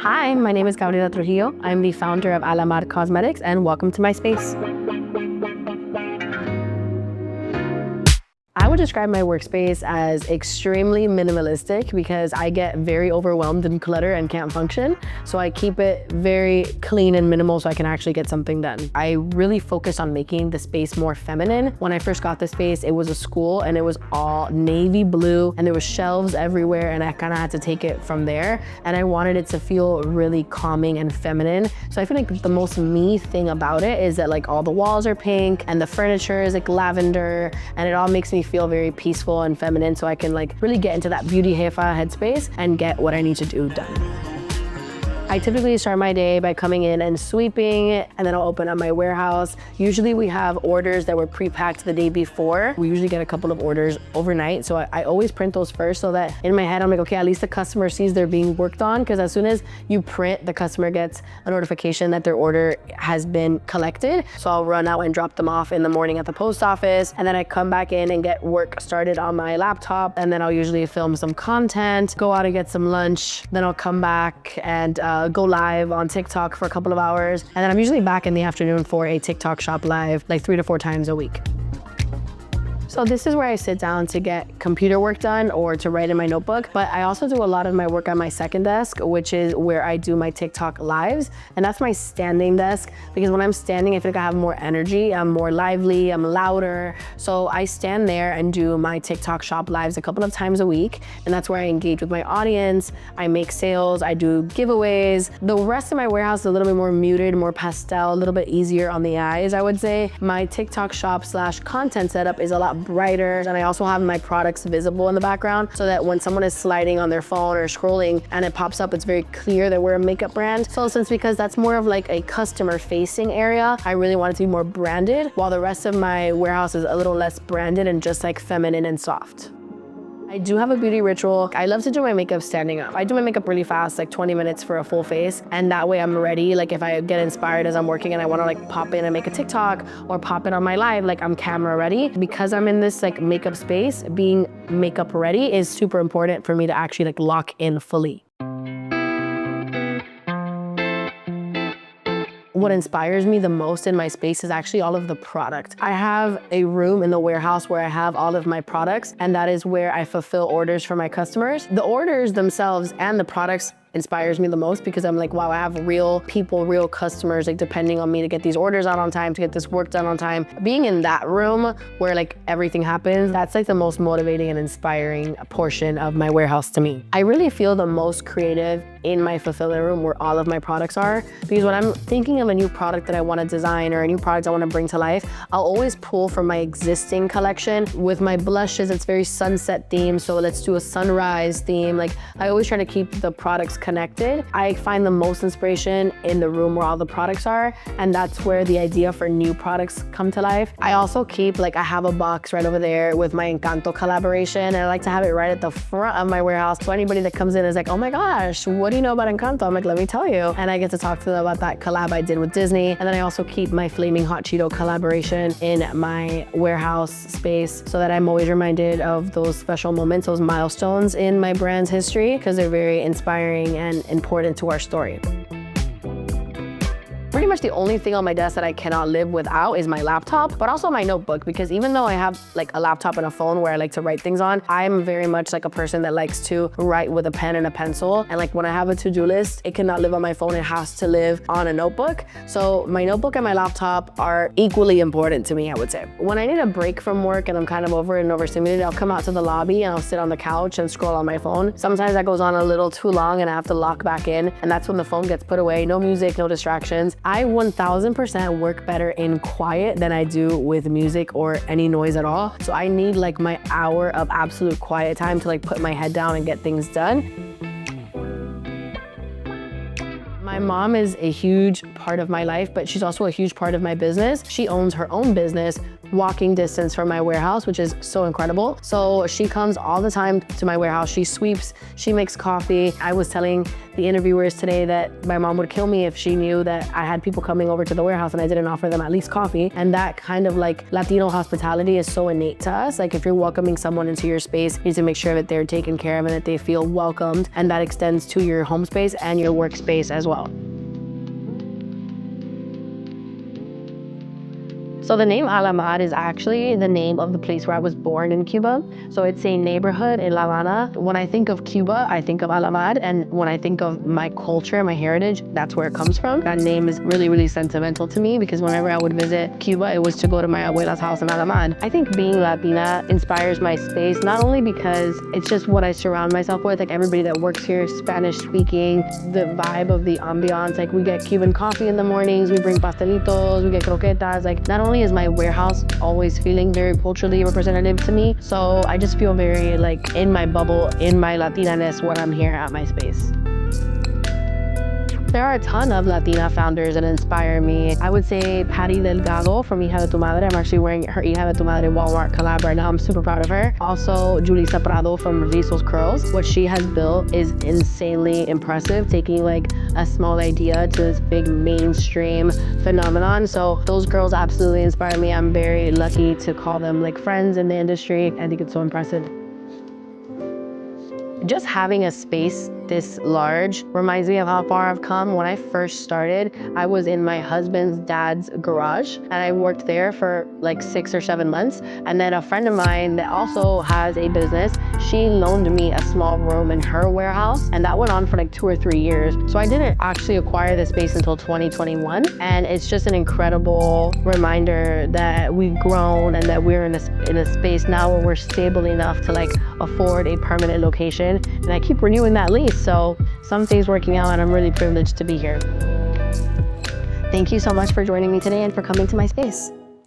Hi, my name is Gabriela Trujillo. I'm the founder of Alamar Cosmetics, and welcome to my space. I would describe my workspace as extremely minimalistic because I get very overwhelmed in clutter and can't function. So I keep it very clean and minimal so I can actually get something done. I really focus on making the space more feminine. When I first got the space, it was a school and it was all navy blue and there was shelves everywhere and I kind of had to take it from there. And I wanted it to feel really calming and feminine. So I feel like the most me thing about it is that like all the walls are pink and the furniture is like lavender and it all makes me feel very peaceful and feminine so I can like really get into that beauty Jefa headspace and get what I need to do done. I typically start my day by coming in and sweeping, and then I'll open up my warehouse. Usually we have orders that were pre-packed the day before. We usually get a couple of orders overnight, so I always print those first so that in my head I'm like, okay, at least the customer sees they're being worked on, because as soon as you print, the customer gets a notification that their order has been collected. So I'll run out and drop them off in the morning at the post office, and then I come back in and get work started on my laptop, and then I'll usually film some content, go out and get some lunch, then I'll come back and go live on TikTok for a couple of hours. And then I'm usually back in the afternoon for a TikTok shop live, like 3 to 4 times a week. So this is where I sit down to get computer work done or to write in my notebook. But I also do a lot of my work on my second desk, which is where I do my TikTok lives. And that's my standing desk, because when I'm standing, I feel like I have more energy, I'm more lively, I'm louder. So I stand there and do my TikTok shop lives a couple of times a week. And that's where I engage with my audience. I make sales, I do giveaways. The rest of my warehouse is a little bit more muted, more pastel, a little bit easier on the eyes, I would say. My TikTok shop / content setup is a lot brighter, and I also have my products visible in the background so that when someone is sliding on their phone or scrolling and it pops up, it's very clear that we're a makeup brand. So because that's more of like a customer facing area, I really want it to be more branded, while the rest of my warehouse is a little less branded and just like feminine and soft. I do have a beauty ritual. I love to do my makeup standing up. I do my makeup really fast, like 20 minutes for a full face. And that way I'm ready. Like if I get inspired as I'm working and I wanna like pop in and make a TikTok or pop in on my live, like I'm camera ready. Because I'm in this like makeup space, being makeup ready is super important for me to actually like lock in fully. What inspires me the most in my space is actually all of the product. I have a room in the warehouse where I have all of my products, and that is where I fulfill orders for my customers. The orders themselves and the products inspires me the most because I'm like, wow, I have real people, real customers like depending on me to get these orders out on time, to get this work done on time. Being in that room where like everything happens, that's like the most motivating and inspiring portion of my warehouse to me. I really feel the most creative in my fulfillment room where all of my products are, because when I'm thinking of a new product that I want to design or a new product I want to bring to life, I'll always pull from my existing collection. With my blushes, it's very sunset themed, so let's do a sunrise theme. Like I always try to keep the products connected. I find the most inspiration in the room where all the products are, and that's where the idea for new products come to life. I also keep, like I have a box right over there with my Encanto collaboration, and I like to have it right at the front of my warehouse. So anybody that comes in is like, oh my gosh, what do you know about Encanto? I'm like, let me tell you. And I get to talk to them about that collab I did with Disney. And then I also keep my Flaming Hot Cheeto collaboration in my warehouse space so that I'm always reminded of those special moments, those milestones in my brand's history, because they're very inspiring and important to our story. Pretty much the only thing on my desk that I cannot live without is my laptop, but also my notebook, because even though I have like a laptop and a phone where I like to write things on, I'm very much like a person that likes to write with a pen and a pencil. And like when I have a to-do list, it cannot live on my phone, it has to live on a notebook. So my notebook and my laptop are equally important to me, I would say. When I need a break from work and I'm kind of over and overstimulated, I'll come out to the lobby and I'll sit on the couch and scroll on my phone. Sometimes that goes on a little too long and I have to lock back in, and that's when the phone gets put away. No music, no distractions. I 1000% work better in quiet than I do with music or any noise at all. So I need like my hour of absolute quiet time to like put my head down and get things done. My mom is a huge part of my life, but she's also a huge part of my business. She owns her own business walking distance from my warehouse, which is so incredible. So she comes all the time to my warehouse. She sweeps, she makes coffee. I was telling the interviewers today that my mom would kill me if she knew that I had people coming over to the warehouse and I didn't offer them at least coffee. And that kind of like Latino hospitality is so innate to us. Like if you're welcoming someone into your space, you need to make sure that they're taken care of and that they feel welcomed. And that extends to your home space and your workspace as well. So the name Alamar is actually the name of the place where I was born in Cuba. So it's a neighborhood in La Habana. When I think of Cuba, I think of Alamar. And when I think of my culture, my heritage, that's where it comes from. That name is really, really sentimental to me because whenever I would visit Cuba, it was to go to my abuela's house in Alamar. I think being Latina inspires my space, not only because it's just what I surround myself with, like everybody that works here, Spanish speaking, the vibe of the ambiance, like we get Cuban coffee in the mornings, we bring pastelitos, we get croquetas, like not only is my warehouse always feeling very culturally representative to me, so I just feel very like in my bubble, in my Latina-ness when I'm here at my space. There are a ton of Latina founders that inspire me. I would say Patty Delgado from Hija de Tu Madre. I'm actually wearing her Hija de Tu Madre Walmart collab right now. I'm super proud of her. Also, Julissa Prado from Rizos Curls. What she has built is insanely impressive, taking like a small idea to this big mainstream phenomenon. So those girls absolutely inspire me. I'm very lucky to call them like friends in the industry. I think it's so impressive. Just having a space this large reminds me of how far I've come. When I first started, I was in my husband's dad's garage and I worked there for like 6 or 7 months. And then a friend of mine that also has a business, she loaned me a small room in her warehouse and that went on for like 2 or 3 years. So I didn't actually acquire this space until 2021. And it's just an incredible reminder that we've grown and that we're in a space now where we're stable enough to like afford a permanent location. And I keep renewing that lease. So something's working out and I'm really privileged to be here. Thank you so much for joining me today and for coming to my space.